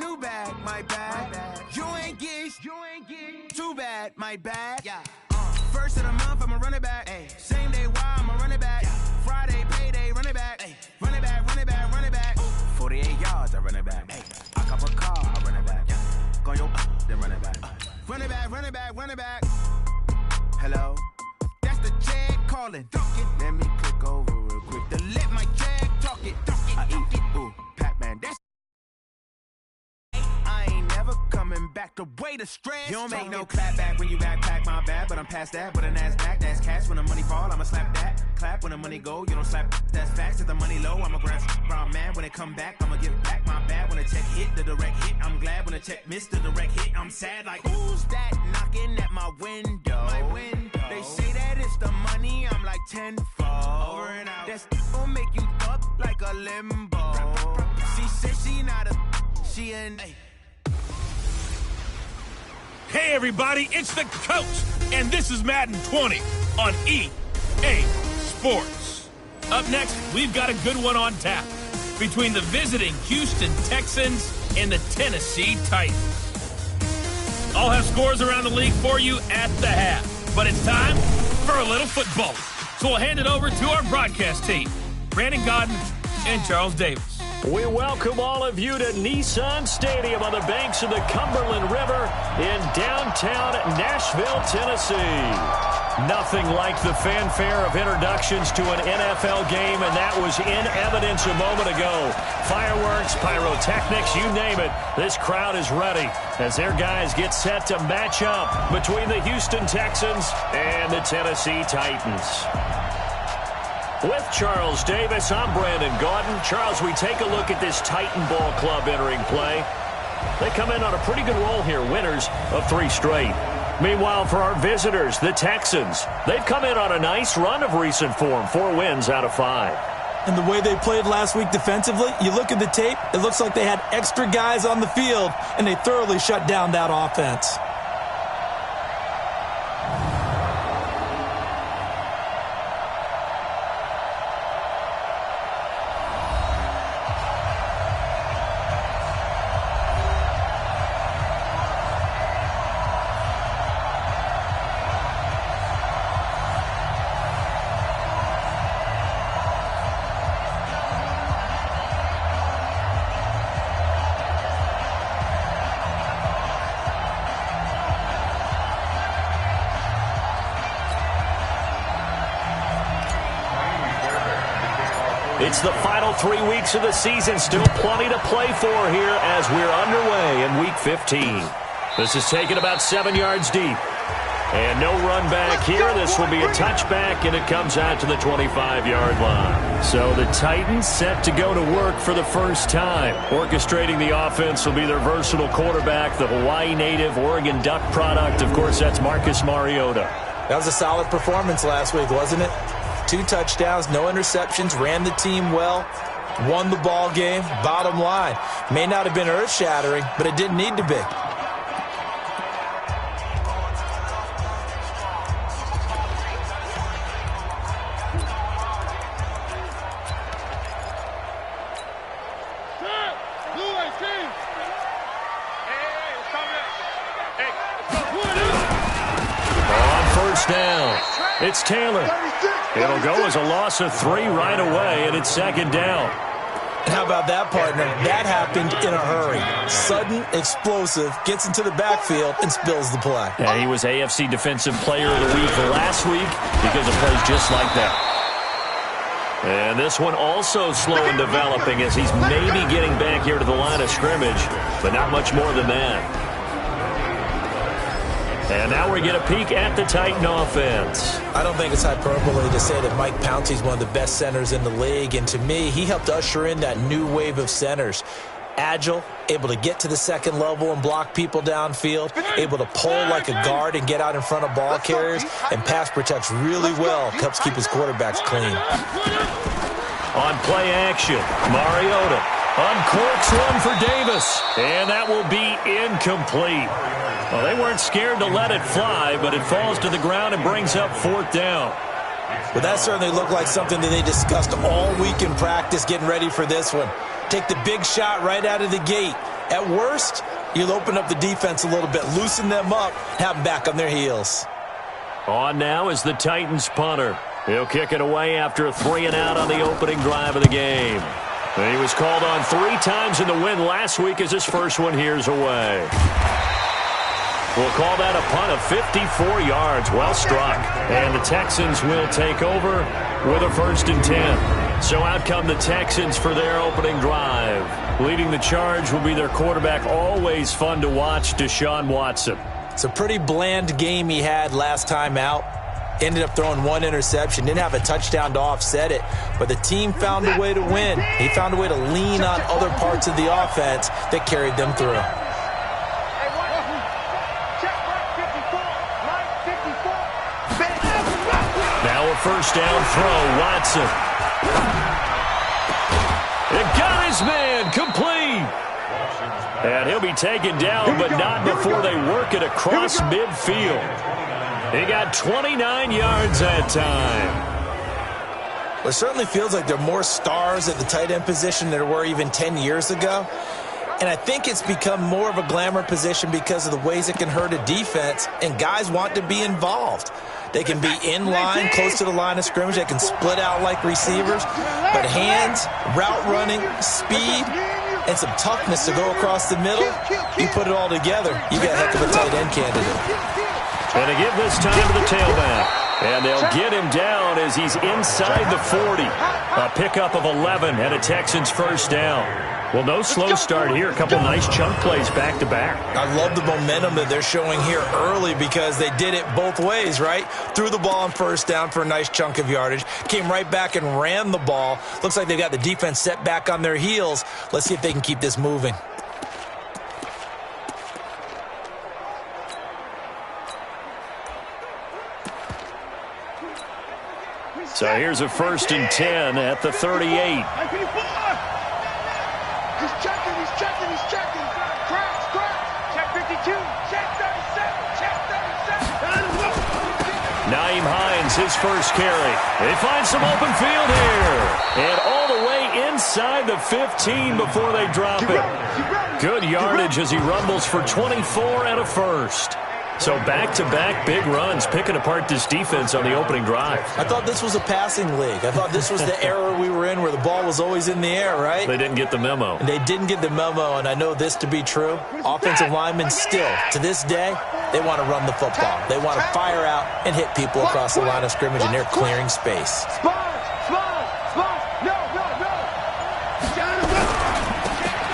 new bag, my bad. You ain't get, too bad, my bad. Yeah. First of the month, I'ma run it back. Ay. Same day, why I'ma run it back. Yeah. Friday, payday, run it back. Ay. Run it back, run it back, run it back. 48 yards, I run it back. Ay. I cop a car, I run it back. Yeah. Go yo, then run it back. Run it back, run it back, run it back. Hello? That's the jag calling. Let me click over real quick to let my jag talk it. I eat it, ooh, Pac-Man, that's I ain't never coming back to way to stress. You don't make no clap back when you backpack, my bad, but I'm past that. But a NASDAQ, that's cash. When the money fall, I'ma slap that. Clap when the money go, you don't slap. That's facts. If the money low, I'ma grab brown man. When it come back, I'ma give back my bad. When the check hit, the direct hit, I'm glad. When the check missed the direct hit, I'm sad. Like, who's that knocking at my window? My window. They say that it's the money, I'm like tenfold. Over and out. That's gon' make you up like a limbo. She said she not a, she an. Hey everybody, it's the coach, and this is Madden 20 on EA Sports. Up next, we've got a good one on tap between the visiting Houston Texans and the Tennessee Titans. I'll have scores around the league for you at the half, but it's time for a little football. So we'll hand it over to our broadcast team, Brandon Godden and Charles Davis. We welcome all of you to Nissan Stadium on the banks of the Cumberland River in downtown Nashville, Tennessee. Nothing like the fanfare of introductions to an NFL game, and that was in evidence a moment ago. Fireworks, pyrotechnics, you name it. This crowd is ready as their guys get set to match up between the Houston Texans and the Tennessee Titans. With Charles Davis, I'm Brandon Gaudin. Charles, we take a look at this Titan Ball Club entering play. They come in on a pretty good roll here, winners of 3 straight. Meanwhile, for our visitors, the Texans, they've come in on a nice run of recent form, 4 wins out of 5. And the way they played last week defensively, you look at the tape, it looks like they had extra guys on the field, and they thoroughly shut down that offense. It's the final 3 weeks of the season. Still plenty to play for here as we're underway in Week 15. This is taken about 7 yards deep. And no run back here. This will be a touchback, and it comes out to the 25-yard line. So the Titans set to go to work for the first time. Orchestrating the offense will be their versatile quarterback, the Hawaii native, Oregon Duck product. Of course, that's Marcus Mariota. That was a solid performance last week, wasn't it? 2 touchdowns, no interceptions, ran the team well, won the ball game. Bottom line, may not have been earth-shattering, but it didn't need to be. On first down, it's Taylor. It'll go as a loss of 3 right away, and it's 2nd down. How about that, partner? That happened in a hurry. Sudden, explosive, gets into the backfield, and spills the play. Yeah, he was AFC Defensive Player of the Week last week because of plays just like that. And this one also slow in developing as he's maybe getting back here to the line of scrimmage, but not much more than that. And now we get a peek at the Titan offense. I don't think it's hyperbole to say that Mike Pouncey's one of the best centers in the league. And to me, he helped usher in that new wave of centers. Agile, able to get to the second level and block people downfield, able to pull like a guard and get out in front of ball carriers, and pass protects really well, helps keep his quarterbacks clean. On play action, Mariota uncorks one for Davis, and that will be incomplete. Well, they weren't scared to let it fly, but it falls to the ground and brings up 4th down. Well, that certainly looked like something that they discussed all week in practice getting ready for this one. Take the big shot right out of the gate At worst, you'll open up the defense a little bit, loosen them up, have them back on their heels. On now is the Titans punter. He'll kick it away after a 3-and-out on the opening drive of the game. He was called on 3 times in the win last week as his first one here's away. We'll call that a punt of 54 yards. Well struck. And the Texans will take over with a 1st and 10. So out come the Texans for their opening drive. Leading the charge will be their quarterback. Always fun to watch, Deshaun Watson. It's a pretty bland game he had last time out. Ended up throwing 1 interception. Didn't have a touchdown to offset it. But the team found a way to win. He found a way to lean on other parts of the offense that carried them through. Now a 1st down throw. Watson. It got his man complete. And he'll be taken down, but not before they work it across midfield. He got 29 yards that time. Well, it certainly feels like there are more stars at the tight end position than there were even 10 years ago. And I think it's become more of a glamour position because of the ways it can hurt a defense, and guys want to be involved. They can be in line, close to the line of scrimmage. They can split out like receivers. But hands, route running, speed, and some toughness to go across the middle, you put it all together, you got a heck of a tight end candidate. And to give this time to the tailback. And they'll get him down as he's inside the 40. A pickup of 11 and a Texans 1st down. Well, no slow start here. A couple nice chunk plays back-to-back. I love the momentum that they're showing here early because they did it both ways, right? Threw the ball on 1st down for a nice chunk of yardage. Came right back and ran the ball. Looks like they got the defense set back on their heels. Let's see if they can keep this moving. So here's a 1st and 10 at the 38. He's checking. Cracks. Check 52. Check 37. Check 37. Naeem Hines, his 1st carry. They find some open field here. And all the way inside the 15 before they drop it. Good yardage as he rumbles for 24 and a 1st. So back-to-back big runs, picking apart this defense on the opening drive. I thought this was a passing league. I thought this was the era we were in where the ball was always in the air, right? They didn't get the memo. And they didn't get the memo, and I know this to be true. Offensive linemen still, to this day, they want to run the football. They want to fire out and hit people across the line of scrimmage, and they're clearing space.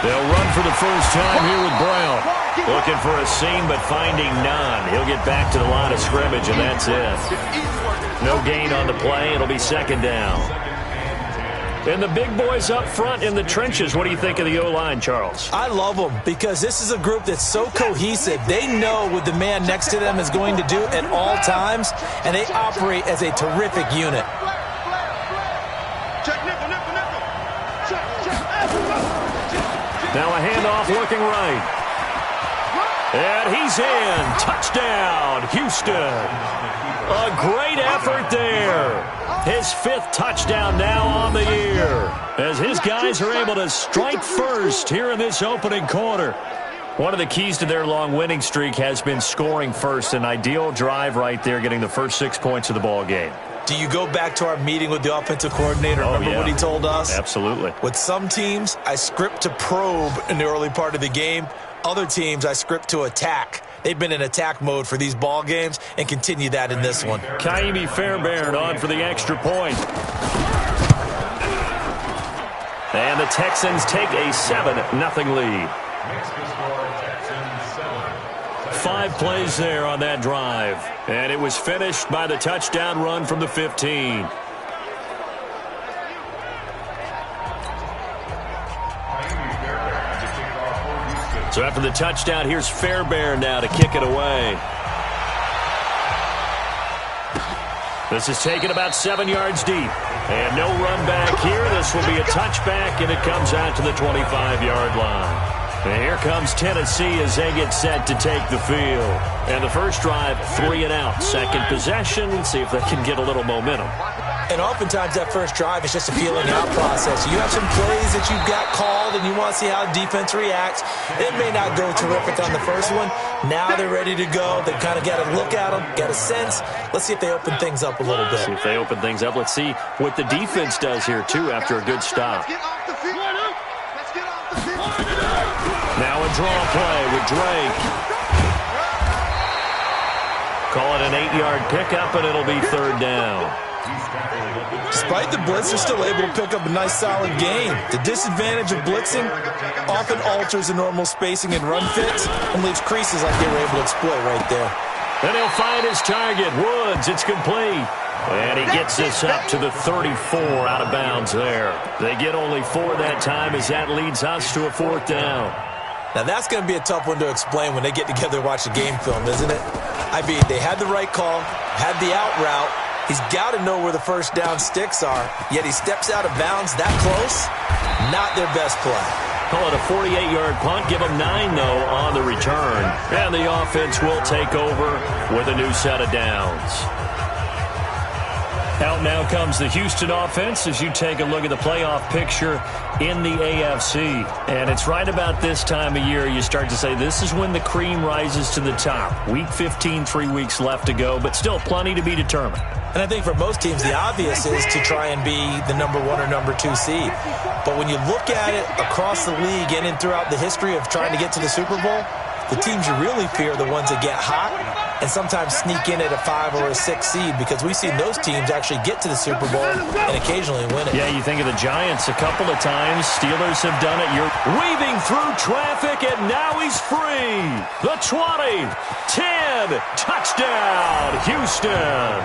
They'll run for the 1st time here with Brown. Looking for a seam, but finding none. He'll get back to the line of scrimmage, and that's it. No gain on the play. It'll be 2nd down. And the big boys up front in the trenches. What do you think of the O-line, Charles? I love them because this is a group that's so cohesive. They know what the man next to them is going to do at all times, and they operate as a terrific unit. Now a handoff looking right. And he's in. Touchdown, Houston. A great effort there. His 5th touchdown now on the year, as his guys are able to strike first here in this opening quarter. One of the keys to their long winning streak has been scoring first. An ideal drive right there, getting the first 6 points of the ball game. Do you go back to our meeting with the offensive coordinator? Remember what he told us? Absolutely. With some teams, I script to probe in the early part of the game. Other teams, I script to attack. They've been in attack mode for these ball games and continue that in this one. Kaimi Fairbairn on for the extra point. And the Texans take a 7-0 lead. 5 plays there on that drive. And it was finished by the touchdown run from the 15. So after the touchdown, here's Fairbairn now to kick it away. This is taken about 7 yards deep. And no run back here. This will be a touchback, and it comes out to the 25-yard line. And here comes Tennessee as they get set to take the field. And the first drive, 3 and out. Second possession, see if they can get a little momentum. And oftentimes that first drive is just a feeling out process. You have some plays that you've got called and you want to see how defense reacts. It may not go terrific on the first one. Now they're ready to go. They've kind of got to look at them, got a sense. Let's see if they open things up a little bit. See if they open things up. Let's see what the defense does here, too, after a good stop. Now a draw play with Drake. Call it an 8-yard pickup, and it'll be 3rd down. Despite the blitz, they're still able to pick up a nice, solid gain. The disadvantage of blitzing often alters the normal spacing and run fits and leaves creases like they were able to exploit right there. And he'll find his target. Woods, it's complete. And he gets this up to the 34 out of bounds there. They get only 4 that time as that leads us to a 4th down. Now that's going to be a tough one to explain when they get together and watch the game film, isn't it? I mean, they had the right call, had the out route. He's got to know where the first down sticks are, yet he steps out of bounds that close. Not their best play. Call it a 48-yard punt. Give them 9, though, on the return. And the offense will take over with a new set of downs. Out now comes the Houston offense as you take a look at the playoff picture in the AFC. And it's right about this time of year you start to say this is when the cream rises to the top. Week 15, 3 weeks left to go, but still plenty to be determined. And I think for most teams, the obvious is to try and be the number 1 or number 2 seed. But when you look at it across the league and in throughout the history of trying to get to the Super Bowl, the teams you really fear are the ones that get hot and sometimes sneak in at a 5 or a 6 seed, because we've seen those teams actually get to the Super Bowl and occasionally win it. Yeah, you think of the Giants a couple of times. Steelers have done it. You're weaving through traffic, and now he's free. The 20, 10, touchdown, Houston.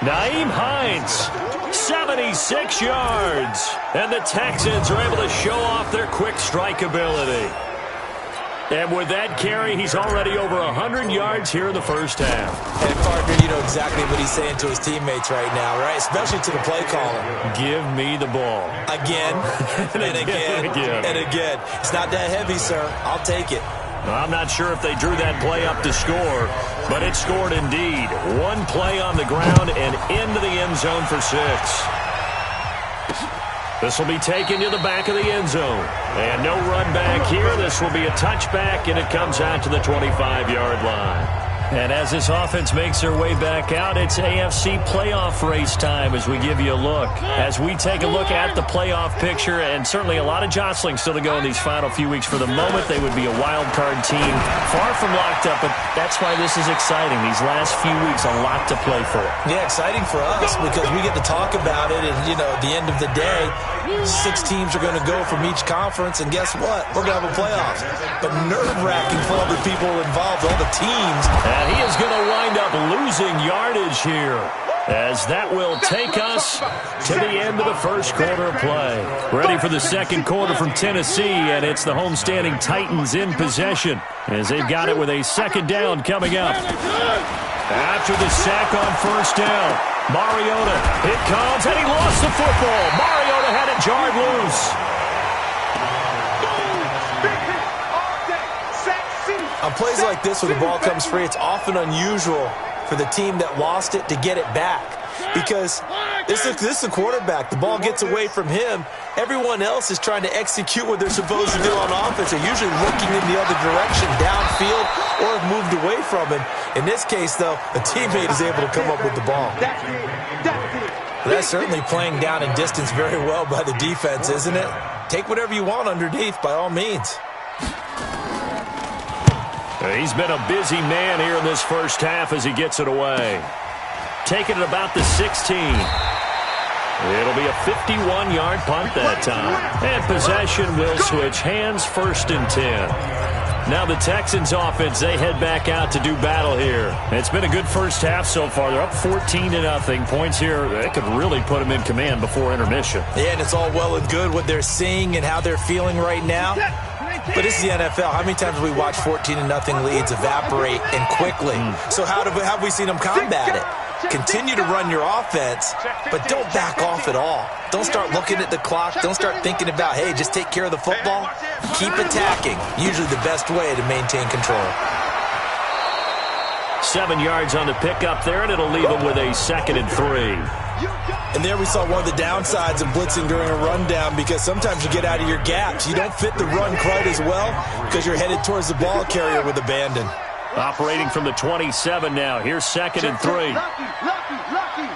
Nyheim Hines, 76 yards. And the Texans are able to show off their quick strike ability. And with that carry, he's already over 100 yards here in the first half. And, partner, you know exactly what he's saying to his teammates right now, right? Especially to the play caller. Give me the ball. Again, and again, and again. It's not that heavy, sir. I'll take it. I'm not sure if they drew that play up to score, but it scored indeed. One play on the ground and into the end zone for 6. This will be taken to the back of the end zone. And no run back here. This will be a touchback, and it comes out to the 25-yard line. And as this offense makes their way back out, it's AFC playoff race time as we give you a look. As we take a look at the playoff picture, and certainly a lot of jostling still to go in these final few weeks. For the moment, they would be a wild card team, far from locked up, but that's why this is exciting. These last few weeks, a lot to play for. Yeah, exciting for us because we get to talk about it, and, you know, at the end of the day, 6 teams are going to go from each conference, and guess what? We're going to have a playoffs. But nerve-wracking for all the people involved, all the teams. And he is going to wind up losing yardage here, as that will take us to the end of the first quarter of play. Ready for the second quarter from Tennessee, and it's the homestanding Titans in possession, as they've got it with a second down coming up. After the sack on first down, Mariota, it comes, and he lost the football. Mariota had it jarred loose. On plays like this where the ball comes free, it's often unusual for the team that lost it to get it back. Because this is a quarterback. The ball gets away from him. Everyone else is trying to execute what they're supposed to do on offense. They're usually looking in the other direction, downfield, or have moved away from it. In this case, though, a teammate is able to come up with the ball. That's certainly playing down in distance very well by the defense, isn't it? Take whatever you want underneath, by all means. He's been a busy man here in this first half as he gets it away. Taking it about the 16. It'll be a 51-yard punt that time. And possession will switch hands, 1st and 10. Now the Texans offense, they head back out to do battle here. It's been a good first half so far. They're up 14-0. Points here, they could really put them in command before intermission. Yeah, and it's all well and good what they're seeing and how they're feeling right now. But this is the NFL. How many times have we watched 14-0 leads evaporate and quickly? So how have we seen them combat it? Continue to run your offense, but don't back off at all. Don't start looking at the clock. Don't start thinking about, hey, just take care of the football. Keep attacking. Usually the best way to maintain control. 7 yards on the pickup there, and it'll leave them with a 2nd and 3. And there we saw one of the downsides of blitzing during a rundown, because sometimes you get out of your gaps. You don't fit the run quite as well because you're headed towards the ball carrier with abandon. Operating from the 27 now. Here's 2nd and 3. Lucky.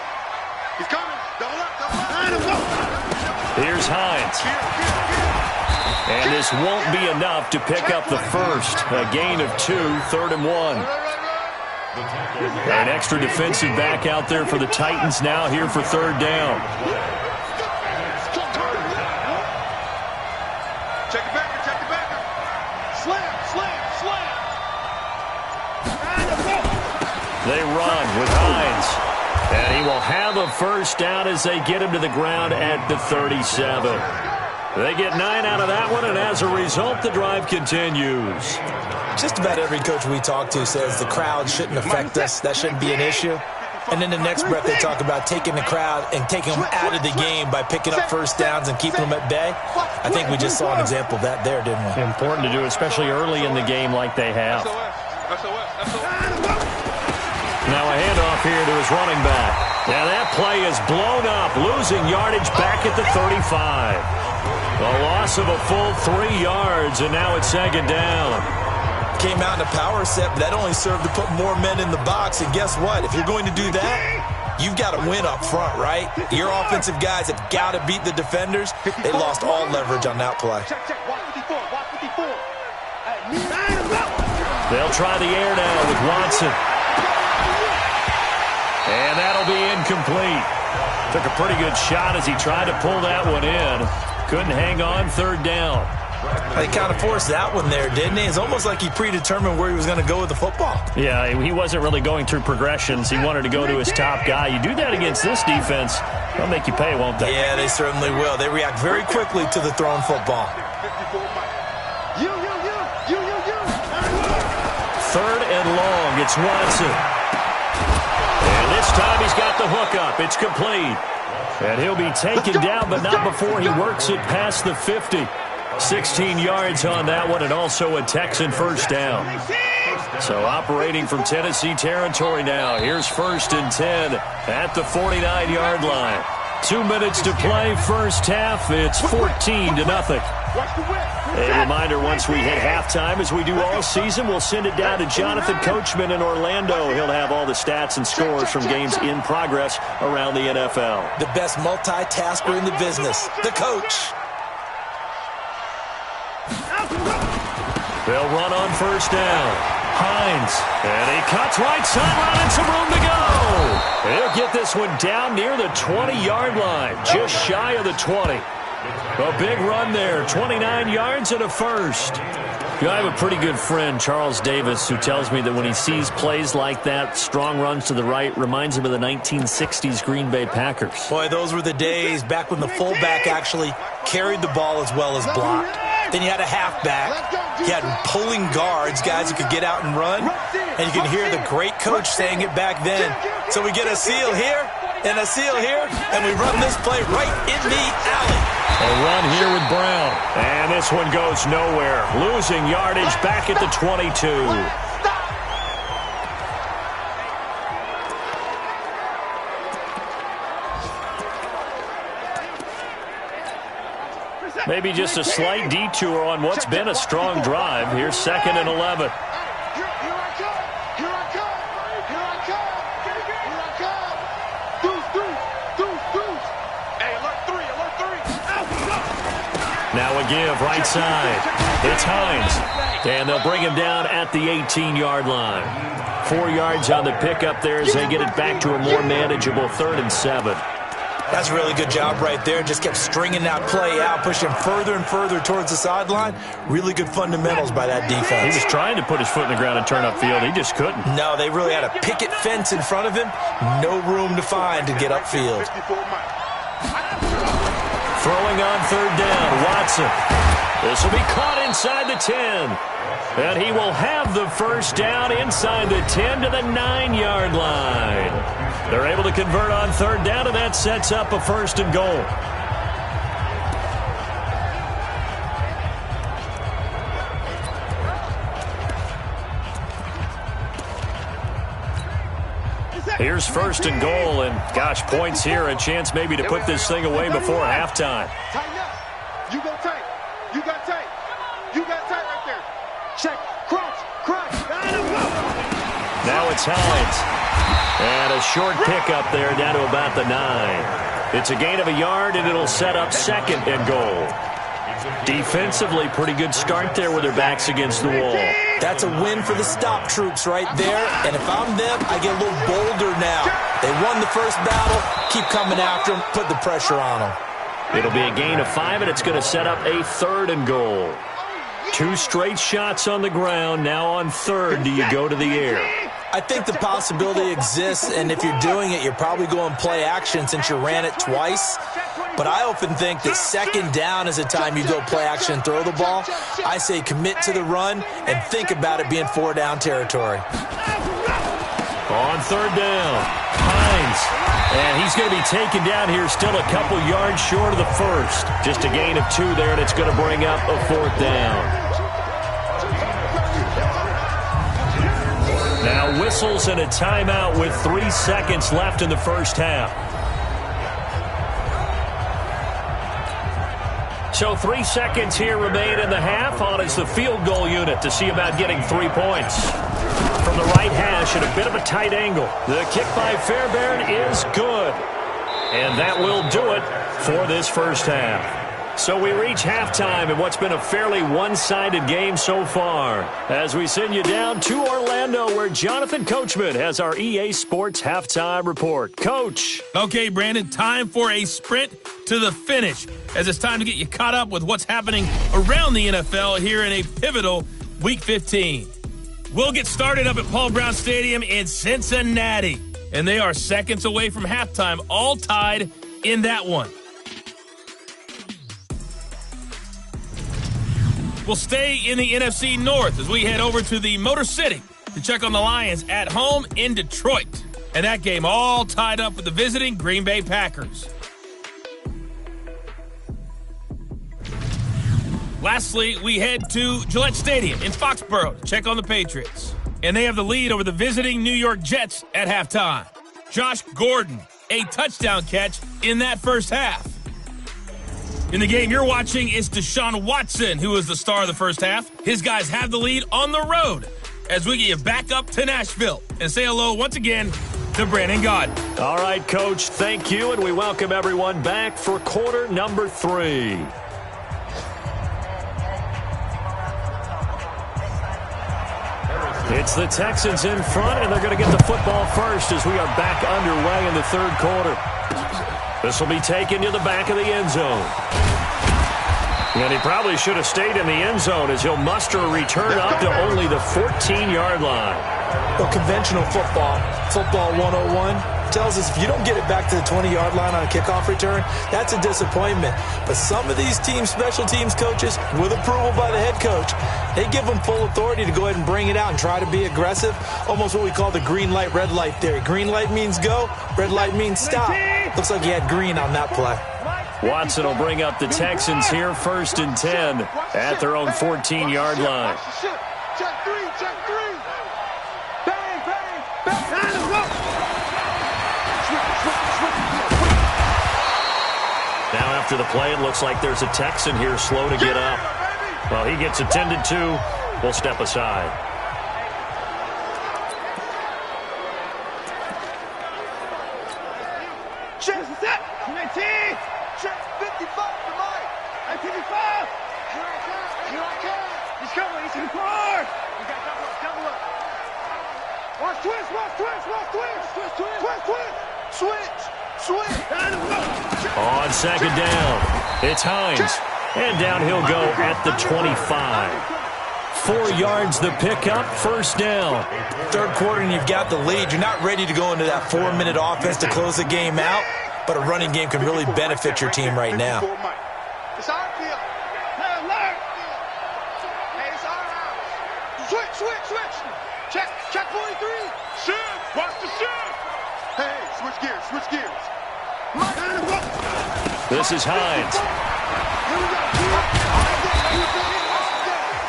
He's coming. Double up. Here's Hines. And this won't be enough to pick up the first. A gain of 2, 3rd and 1. An extra defensive back out there for the Titans now here for 3rd down. Check it back. Slam. They run with Hines. And he will have a first down as they get him to the ground at the 37. They get 9 out of that one, and as a result, the drive continues. Just about every coach we talk to says the crowd shouldn't affect us. That shouldn't be an issue. And in the next breath, they talk about taking the crowd and taking them out of the game by picking up first downs and keeping them at bay. I think we just saw an example of that there, didn't we? Important to do, especially early in the game like they have. Now a handoff here to his running back. Now that play is blown up, losing yardage back at the 35. A loss of a full 3 yards, and now it's 2nd down. Came out in a power set, but that only served to put more men in the box. And guess what? If you're going to do that, you've got to win up front, right? Your offensive guys have got to beat the defenders. They lost all leverage on that play. They'll try the air now with Watson. And that'll be incomplete. Took a pretty good shot as he tried to pull that one in. Couldn't hang on, 3rd down. He kind of forced that one there, didn't he? It's almost like he predetermined where he was going to go with the football. Yeah, he wasn't really going through progressions. He wanted to go to his top guy. You do that against this defense, they'll make you pay, won't they? Yeah, they certainly will. They react very quickly to the thrown football. 3rd and long, it's Watson. And this time he's got the hook up. It's complete. And he'll be taken down, but not before he works it past the 50. 16 yards on that one, and also a Texan first down. So operating from Tennessee territory now. Here's 1st and 10 at the 49-yard line. 2 minutes to play first half. It's 14-0. A reminder, once we hit halftime, as we do all season, we'll send it down to Jonathan Coachman in Orlando. He'll have all the stats and scores from games in progress around the NFL. The best multitasker in the business, the coach. They'll run on first down. Hines, and he cuts right sideline and some room to go. He'll get this one down near the 20-yard line, just shy of the 20. A big run there, 29 yards and a first. I have a pretty good friend, Charles Davis, who tells me that when he sees plays like that, strong runs to the right, reminds him of the 1960s Green Bay Packers. Boy, those were the days back when the fullback actually carried the ball as well as blocked. Then you had a halfback. You had pulling guards, guys who could get out and run. And you can hear the great coach saying it back then. So we get a seal here and a seal here, and we run this play right in the alley. A run here with Brown. And this one goes nowhere. Losing yardage back at the 22. Maybe just a slight detour on what's been a strong drive. Here's 2nd and 11. Now a give right side. It's Hines. And they'll bring him down at the 18-yard line. 4 yards on the pickup there as they get it back to a more manageable 3rd and 7. That's a really good job right there. Just kept stringing that play out, pushing further and further towards the sideline. Really good fundamentals by that defense. He was trying to put his foot in the ground and turn upfield. He just couldn't. No, they really had a picket fence in front of him. No room to find to get upfield. Throwing on 3rd down, Watson. This will be caught inside the 10. And he will have the first down inside the 10 to the 9-yard line. They're able to convert on 3rd down, and that sets up a 1st and goal. Here's first and goal, and gosh, points here, a chance maybe to put this thing away before halftime. Tighten up. You go tight. You got tight. You got tight right there. Check. Crunch. Now it's Hines. And a short pickup there down to about the 9. It's a gain of a yard, and it'll set up second and goal. Defensively, pretty good start there with their backs against the wall. That's a win for the stop troops right there. And if I'm them, I get a little bolder now. They won the first battle. Keep coming after them. Put the pressure on them. It'll be a gain of 5, and it's going to set up a third and goal. 2 straight shots on the ground. Now on third, do you go to the air? I think the possibility exists, and if you're doing it, you're probably going play action since you ran it twice. But I often think that second down is a time you go play action and throw the ball. I say commit to the run and think about it being 4-down territory. On third down, Hines. And he's going to be taken down here, still a couple yards short of the first. Just a gain of 2 there, and it's going to bring up a 4th down. Now whistles and a timeout with 3 seconds left in the first half. So 3 seconds here remain in the half. On is the field goal unit to see about getting 3 points. From the right hash at a bit of a tight angle. The kick by Fairbairn is good. And that will do it for this first half. So we reach halftime in what's been a fairly one-sided game so far. As we send you down to Orlando, where Jonathan Coachman has our EA Sports halftime report. Coach. Okay, Brandon, time for a sprint to the finish, as it's time to get you caught up with what's happening around the NFL here in a pivotal Week 15. We'll get started up at Paul Brown Stadium in Cincinnati, and they are seconds away from halftime, all tied in that one. We'll stay in the NFC North as we head over to the Motor City to check on the Lions at home in Detroit. And that game all tied up with the visiting Green Bay Packers. Lastly, we head to Gillette Stadium in Foxborough to check on the Patriots. And they have the lead over the visiting New York Jets at halftime. Josh Gordon, a touchdown catch in that first half. In the game you're watching is Deshaun Watson, who is the star of the first half. His guys have the lead on the road as we get you back up to Nashville and say hello once again to Brandon Gaudin. All right, Coach, thank you, and we welcome everyone back for quarter number 3. It's the Texans in front, and they're going to get the football first as we are back underway in the third quarter. This will be taken to the back of the end zone. And he probably should have stayed in the end zone as he'll muster a return up to only the 14-yard line. Well, conventional football 101, tells us if you don't get it back to the 20-yard line on a kickoff return, that's a disappointment. But some of these teams, special teams coaches, with approval by the head coach, they give them full authority to go ahead and bring it out and try to be aggressive, almost what we call the green light, red light theory. Green light means go, red light means stop. Looks like he had green on that play. Watson will bring up the Texans here first and 10 at their own 14-yard line. Check 3, check 3. Bang, bang, bang. Now after the play, it looks like there's a Texan here slow to get up. Well, he gets attended to. We'll step aside. Check set. 19. Check 55 for Mike. 55. Here I come. He's coming. He's in forward. We got double up. Watch twist. Switch. On second down, it's Hines. And down he'll go at the 25. 4 yards the pickup, first down. Third quarter and you've got the lead. You're not ready to go into that 4-minute offense to close the game out, but a running game can really benefit your team right now. It's our field. Hey, alert. Hey, it's our house. Switch. Check 43. Shift. Watch the shift. Hey, switch gears. This is Hines.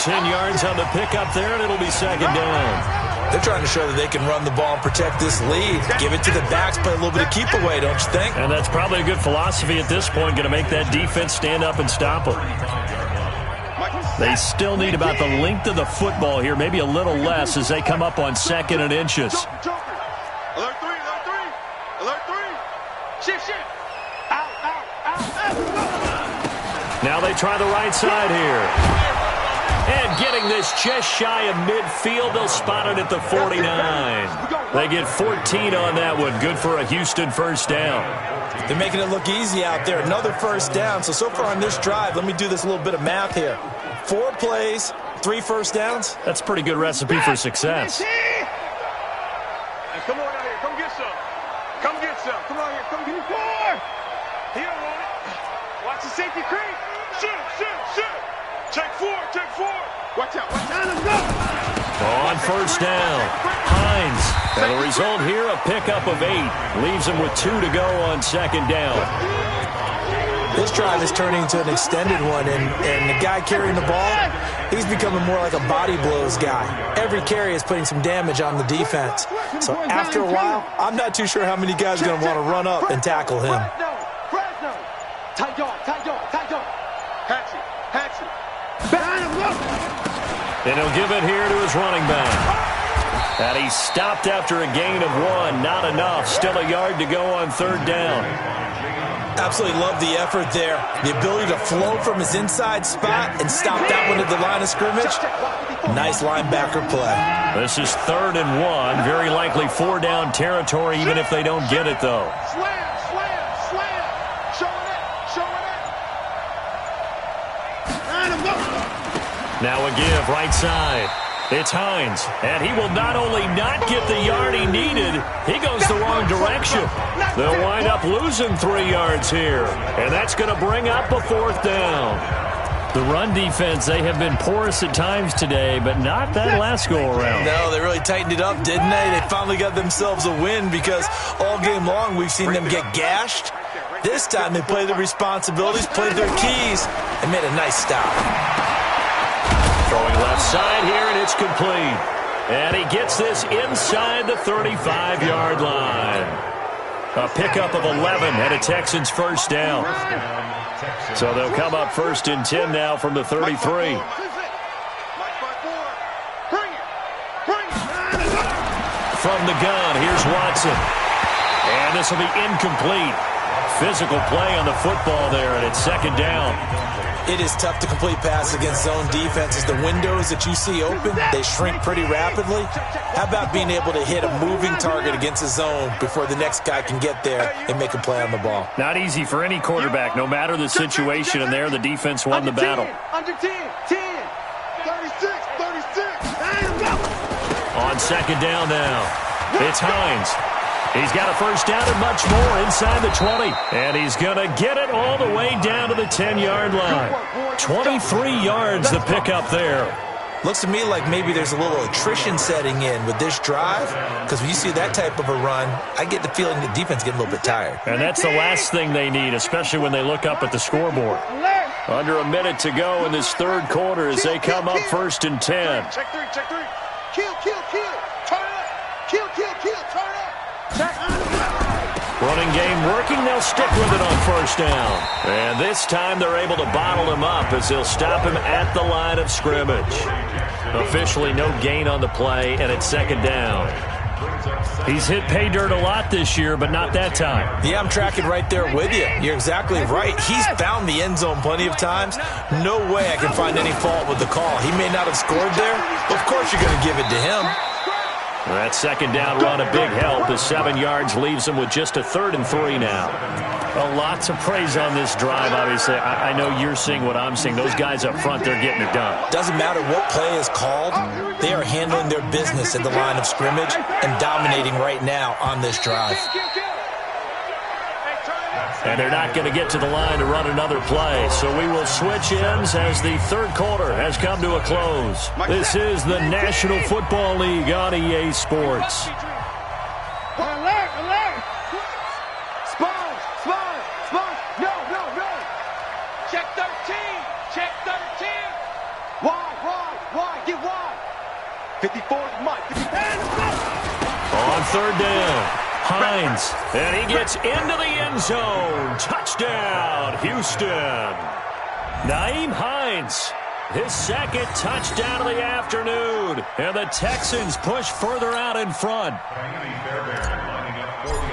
10 yards on the pickup there, and it'll be second down. They're trying to show that they can run the ball and protect this lead. Give it to the backs, play a little bit of keep away, don't you think? And that's probably a good philosophy at this point, going to make that defense stand up and stop them. They still need about the length of the football here, maybe a little less as they come up on 2nd and inches. Alert three, alert three, alert three. Shift, shift. Out, out, out, out. Now they try the right side here. And getting this just shy of midfield, they'll spot it at the 49. They get 14 on that one. Good for a Houston first down. They're making it look easy out there. Another first down. So far on this drive, let me do this little bit of math here. 4 plays, 3 first downs. That's a pretty good recipe for success. Hey, come on out here. Come get some. Come get some. Come on here. Come get me 4. He don't want it. Watch the safety creep. Shoot, shoot, shoot. Check 4, check 4. Watch out, watch out. Let's go. On first down, Hines. And the result here, a pickup of 8. Leaves him with 2 to go on 2nd down. This drive is turning into an extended one, and the guy carrying the ball, he's becoming more like a body blows guy. Every carry is putting some damage on the defense. So after a while, I'm not too sure how many guys are going to want to run up and tackle him. Fresno. Tight dog, tight dog, tight dog. Hatchet, hatchet. And he'll give it here to his running back. And he stopped after a gain of 1. Not enough. Still a yard to go on 3rd down. Absolutely love the effort there. The ability to flow from his inside spot and stop that one at the line of scrimmage. Nice linebacker play. This is 3rd and 1. Very likely 4-down territory, even if they don't get it, though. Slam, slam, slam. Showing it, showing it. Now a give, right side. It's Hines, and he will not only not get the yard he needed, he goes the wrong direction. They'll wind up losing 3 yards here, and that's going to bring up a 4th down. The run defense, they have been porous at times today, but not that last go-around. No, they really tightened it up, didn't they? They finally got themselves a win because all game long we've seen them get gashed. This time they played their responsibilities, played their keys, and made a nice stop. Throwing left side here, and it's complete. And he gets this inside the 35-yard line. A pickup of 11 and a Texans first down. So they'll come up 1st and 10 now from the 33. From the gun, here's Watson. And this will be incomplete. Physical play on the football there, and it's 2nd down. It is tough to complete passes against zone defenses. The windows that you see open, they shrink pretty rapidly. How about being able to hit a moving target against a zone before the next guy can get there and make a play on the ball? Not easy for any quarterback, no matter the situation, and there the defense won the battle. Under 10, 10, 36, 36. On 2nd down now, it's Hines. He's got a first down and much more inside the 20. And he's going to get it all the way down to the 10-yard line. 23 yards the pickup there. Looks to me like maybe there's a little attrition setting in with this drive, because when you see that type of a run, I get the feeling the defense getting a little bit tired. And that's the last thing they need, especially when they look up at the scoreboard. Under a minute to go in this 3rd quarter as they come up 1st and 10. Check 3, check 3. Kill, kill, kill. Turn it up. Kill, kill, kill. Turn it up. Running game working, they'll stick with it on 1st down. And this time they're able to bottle him up as they'll stop him at the line of scrimmage. Officially no gain on the play, and it's 2nd down. He's hit pay dirt a lot this year, but not that time. Yeah, I'm tracking right there with you. You're exactly right. He's found the end zone plenty of times. No way I can find any fault with the call. He may not have scored there, but of course you're going to give it to him. That 2nd down run, a big help. The 7 yards leaves him with just a 3rd and 3 now. Well, lots of praise on this drive, obviously. I know you're seeing what I'm seeing. Those guys up front, they're getting it done. Doesn't matter what play is called. They are handling their business at the line of scrimmage and dominating right now on this drive. And they're not going to get to the line to run another play. So we will switch ends as the 3rd quarter has come to a close. This is the National Football League on EA Sports. Alert, alert. Sponge, sponge, sponge. No, no, no. Check 13. Check 13. Wide, wide, wide. Get wide. 54's Mike. On third down, Hines, and he gets into the end zone. Touchdown, Houston. Nyheim Hines, his second touchdown of the afternoon. And the Texans push further out in front.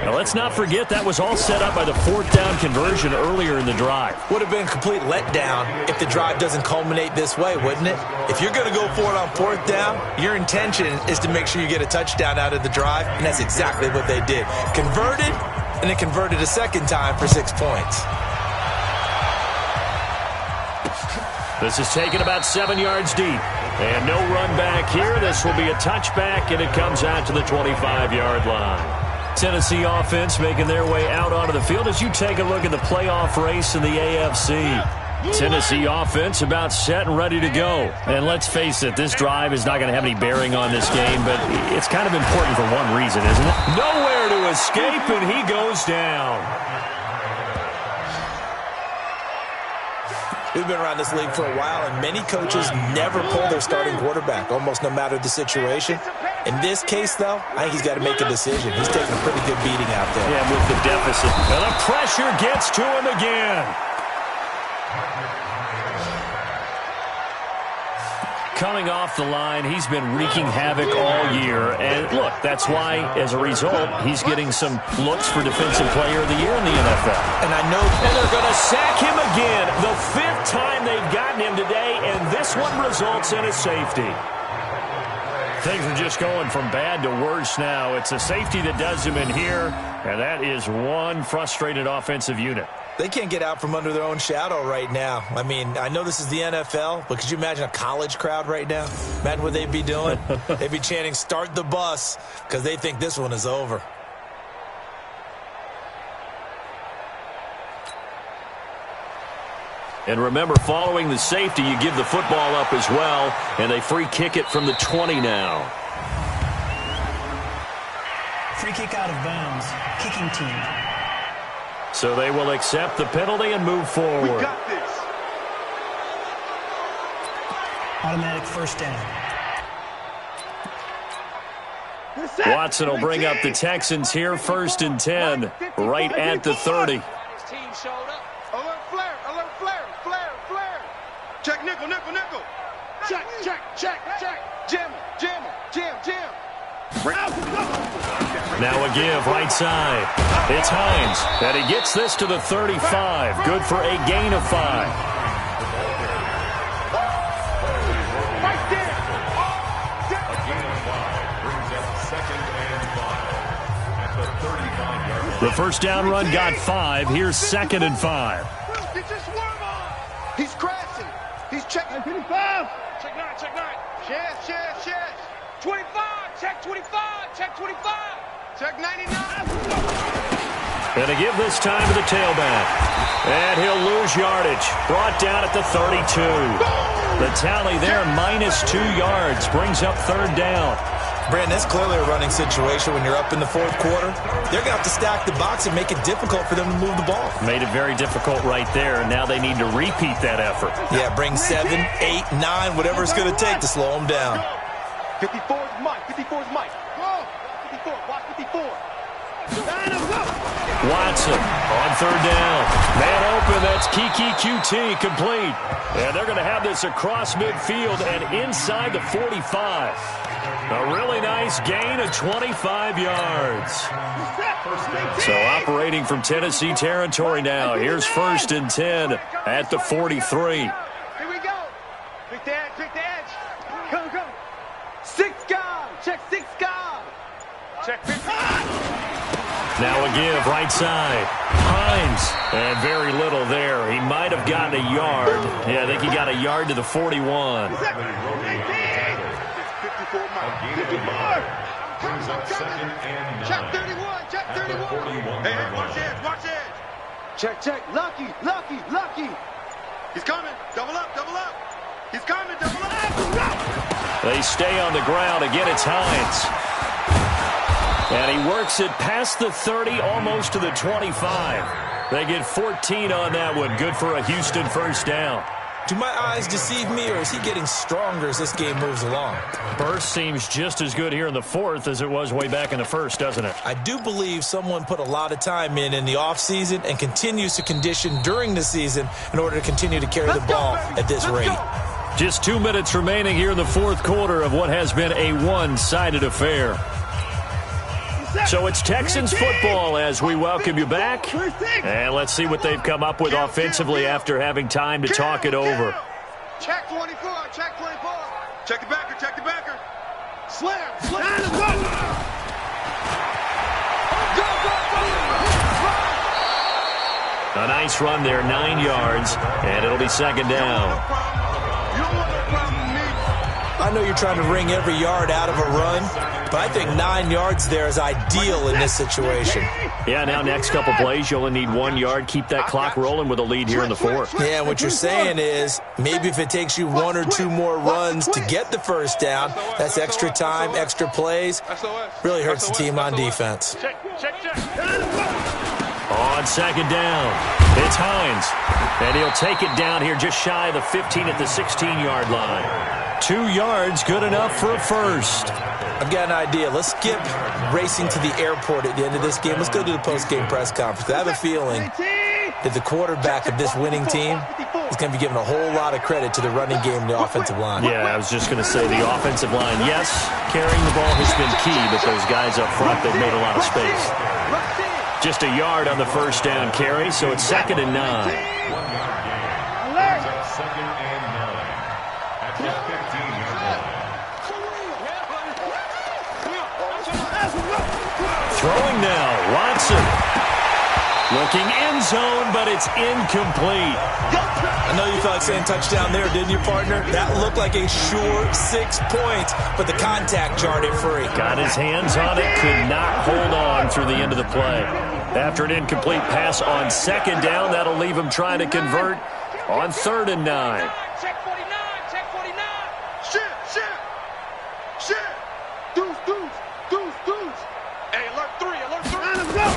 Now, let's not forget that was all set up by the fourth down conversion earlier in the drive. Would have been a complete letdown if the drive doesn't culminate this way, wouldn't it? If you're going to go for it on fourth down, your intention is to make sure you get a touchdown out of the drive, and that's exactly what they did. Converted, and then converted a second time for 6 points. This is taken about 7 yards deep. And no run back here. This will be a touchback, and it comes out to the 25-yard line. Tennessee offense making their way out onto the field as you take a look at the playoff race in the AFC. Tennessee offense about set and ready to go. And let's face it, this drive is not going to have any bearing on this game, but it's kind of important for one reason, isn't it? Nowhere to escape, and he goes down. We've been around this league for a while, and many coaches never pull their starting quarterback, almost no matter the situation. In this case, though, I think he's got to make a decision. He's taking a pretty good beating out there. Yeah, with the deficit. And the pressure gets to him again. Coming off the line, he's been wreaking havoc all year. And look, that's why, as a result, he's getting some looks for Defensive Player of the Year in the NFL. And I know... And they're going to sack him again. The fifth time they've gotten him today, and this one results in a safety. Things are just going from bad to worse now. It's a safety that does him in here, and that is one frustrated offensive unit. They can't get out from under their own shadow right now. I mean, I know this is the NFL, but could you imagine a college crowd right now? Imagine what they'd be doing. They'd be chanting, "Start the bus," because they think this one is over. And remember, following the safety, you give the football up as well, and they free kick it from the 20 now. Free kick out of bounds. Kicking team. So they will accept the penalty and move forward. We got this. Automatic first down. Watson will bring up the Texans here, 1st and 10, right at the 30. Alert flare, alert flare, flare, flare. Check nickel, nickel, nickel. Check, check, check, check. Jam, jam, jam, jam. Now a give, right side. It's Hines, and he gets this to the 35. Good for a gain of 5. Right there. The first down run got 5. Here's 2nd and 5. Get your swerve on. He's crashing. He's checking. 25. Check 9, check 9. Yes, yes, yes. 25. Check 25. Check 25. Check 99. And to give this time to the tailback. And he'll lose yardage. Brought down at the 32. The tally there, -2 yards. Brings up 3rd down. Brandon, it's clearly a running situation when you're up in the 4th quarter. They're going to have to stack the box and make it difficult for them to move the ball. Made it very difficult right there. Now they need to repeat that effort. Yeah, bring 7, 8, 9, whatever it's going to take to slow them down. 54 is Mike. 54 is Mike. 54. Watch 54. Watson on 3rd down. Man open. That's Kiki QT complete. And they're going to have this across midfield and inside the 45. A really nice gain of 25 yards. So operating from Tennessee territory now. Here's 1st and 10 at the 43. Here we go. Pick the edge. Pick the edge. Come, come. 6 guard. Check 6 guard. Check 50. Now a give, right side. Hines. And very little there. He might have gotten a yard. Yeah, I think he got a yard to the 41. 54, Mike. 54. Check 31. Check 31. Hey, watch edge. Watch edge. Check, check. Lucky, lucky, lucky. He's coming. Double up, double up. He's coming. Double up. They stay on the ground. Again, it's Hines. And he works it past the 30, almost to the 25. They get 14 on that one. Good for a Houston first down. Do my eyes deceive me, or is he getting stronger as this game moves along? Burst seems just as good here in the fourth as it was way back in the first, doesn't it? I do believe someone put a lot of time in the offseason and continues to condition during the season in order to continue to carry the ball at this rate. Just 2 minutes remaining here in the fourth quarter of what has been a one-sided affair. So it's Texans football as we welcome you back. And let's see what they've come up with offensively after having time to talk it over. Check 24, check 24. Check the backer, check the backer. Slam, slam. Go, A nice run there, 9 yards, and it'll be second down. You don't want no problem with me. I know you're trying to wring every yard out of a run, but I think 9 yards there is ideal in this situation. Yeah, now next couple plays, you only need 1 yard. Keep that clock rolling with a lead here in the fourth. Yeah, what you're saying is maybe if it takes you 1 or 2 more runs to get the first down, that's extra time, extra plays, really hurts the team on defense. On second down, it's Hines, and he'll take it down here just shy of the 15 at the 16-yard line. 2 yards, good enough for a first. I've got an idea. Let's skip racing to the airport at the end of this game. Let's go to the post-game press conference. I have a feeling that the quarterback of this winning team is going to be giving a whole lot of credit to the running game and the offensive line. Yeah, I was just going to say the offensive line, yes, carrying the ball has been key, but those guys up front, they've made a lot of space. Just a yard on the first down carry, so it's 2nd and 9. Throwing now, Watson. Looking end zone, but it's incomplete. I know you felt like saying touchdown there, didn't you, partner? That looked like a sure 6 points, but the contact jarred it free. Got his hands on it, could not hold on through the end of the play. After an incomplete pass on second down, that'll leave him trying to convert on 3rd and 9. Check 49, check 49. Shit, shit, shit. Deuce, deuce, deuce, deuce. Hey, alert 3, alert 3. Let's go.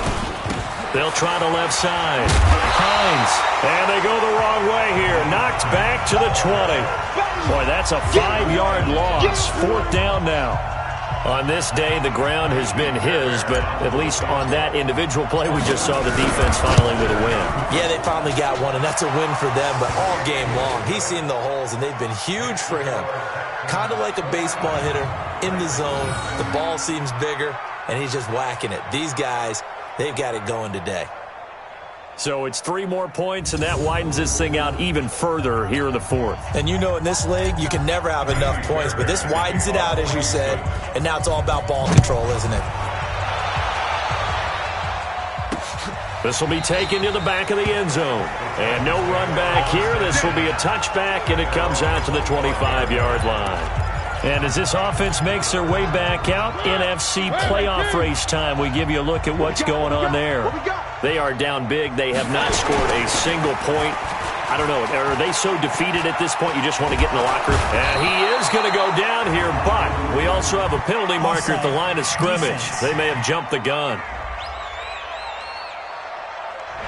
They'll try to left side. Hines, and they go the wrong way here. Knocked back to the 20. Boy, that's a 5-yard loss. 4th down now. On this day, the ground has been his, but at least on that individual play, we just saw the defense finally with a win. Yeah, they finally got one, and that's a win for them, but all game long, he's seen the holes, and they've been huge for him. Kind of like a baseball hitter in the zone. The ball seems bigger, and he's just whacking it. These guys, they've got it going today. So it's 3 more points, and that widens this thing out even further here in the fourth. And you know in this league, you can never have enough points, but this widens it out, as you said, and now it's all about ball control, isn't it? This will be taken to the back of the end zone. And no run back here. This will be a touchback, and it comes out to the 25-yard line. And as this offense makes their way back out, NFC playoff race time, we give you a look at what's going on there. They are down big. They have not scored a single point. I don't know. Are they so defeated at this point you just want to get in the locker? And he is going to go down here, but we also have a penalty marker at the line of scrimmage. They may have jumped the gun.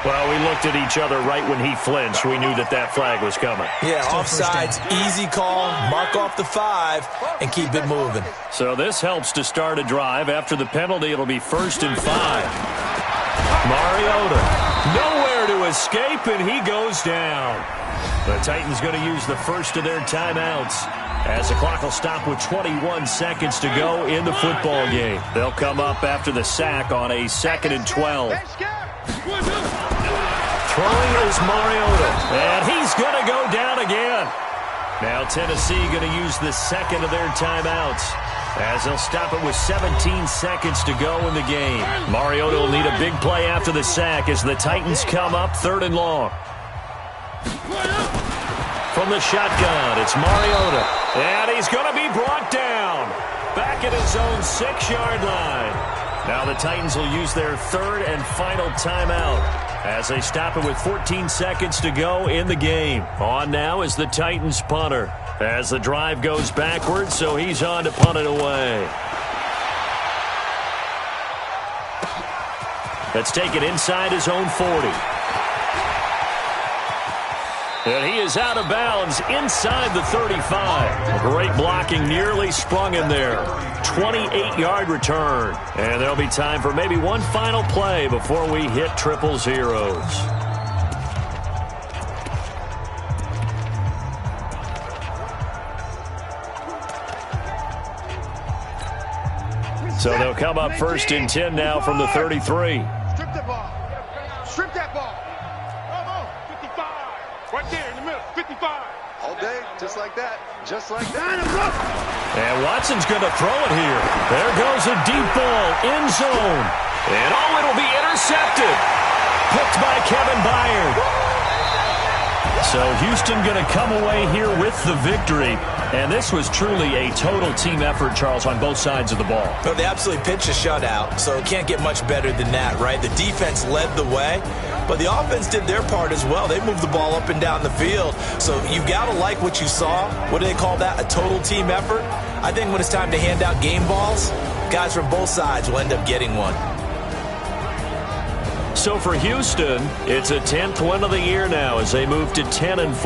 Well, we looked at each other right when he flinched. We knew that that flag was coming. Yeah, offsides, easy call, mark off the 5, and keep it moving. So this helps to start a drive. After the penalty, it'll be 1st and 5. Mariota, nowhere to escape, and he goes down. The Titans going to use the first of their timeouts as the clock will stop with 21 seconds to go in the football game. They'll come up after the sack on a 2nd and 12. Throwing is Mariota, and he's going to go down again. Now Tennessee going to use the second of their timeouts as they'll stop it with 17 seconds to go in the game. Mariota will need a big play after the sack as the Titans come up 3rd and long. From the shotgun, it's Mariota, and he's going to be brought down back at his own 6-yard line. Now the Titans will use their 3rd and final timeout as they stop it with 14 seconds to go in the game. On now is the Titans punter as the drive goes backwards, so he's on to punt it away. Let's take it inside his own 40. And he is out of bounds inside the 35. Great blocking, nearly sprung him there. 28-yard return. And there'll be time for maybe one final play before we hit triple zeros. So they'll come up 1st and 10 now from the 33. Strip that ball. Strip that ball. Come on. 55. Right there in the middle. 55. All day, just like that. Just like that. And Watson's going to throw it here. There goes a deep ball, end zone. And it'll be intercepted. Picked by Kevin Byard. So Houston going to come away here with the victory. And this was truly a total team effort, Charles, on both sides of the ball. Well, they absolutely pitched a shutout, so it can't get much better than that, right? The defense led the way, but the offense did their part as well. They moved the ball up and down the field. So you've got to like what you saw. What do they call that? A total team effort? I think when it's time to hand out game balls, guys from both sides will end up getting one. So for Houston, it's a 10th win of the year now as they move to 10-4.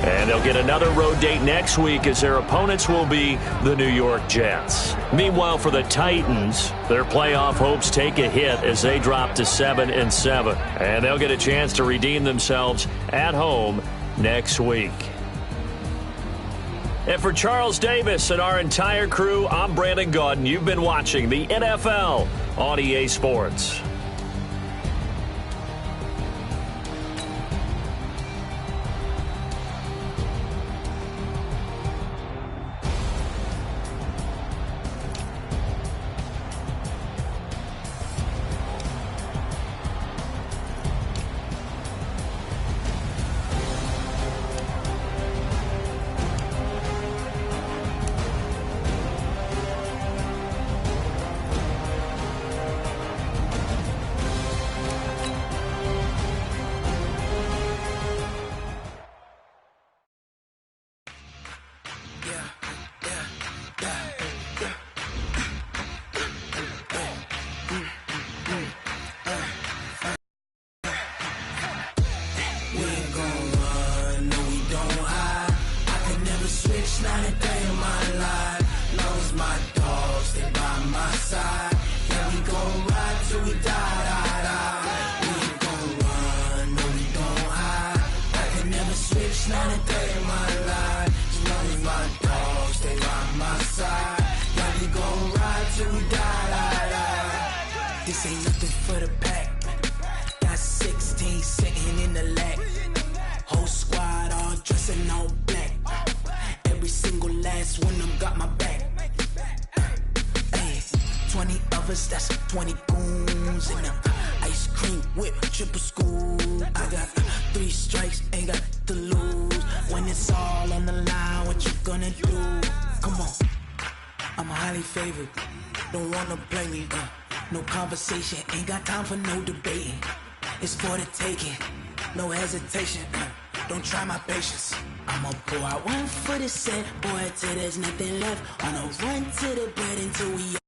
And they'll get another road date next week as their opponents will be the New York Jets. Meanwhile, for the Titans, their playoff hopes take a hit as they drop to 7-7. And they'll get a chance to redeem themselves at home next week. And for Charles Davis and our entire crew, I'm Brandon Gaudin. You've been watching the NFL on EA Sports. This ain't nothing for the pack. Got 16 sitting in the lag. Whole squad all dressing all black. Every single last one of them got my back. Hey, 20 of us, that's 20 goons in them. Ice cream whip, triple scoop. I got 3 strikes, ain't got to lose. When it's all on the line, what you gonna do? Come on, I'm highly favored. Don't wanna play me, no conversation, ain't got time for no debating. It's for the taking, no hesitation. Don't try my patience. I'ma pour out one for the set, boy, till there's nothing left. On a run to the bread until we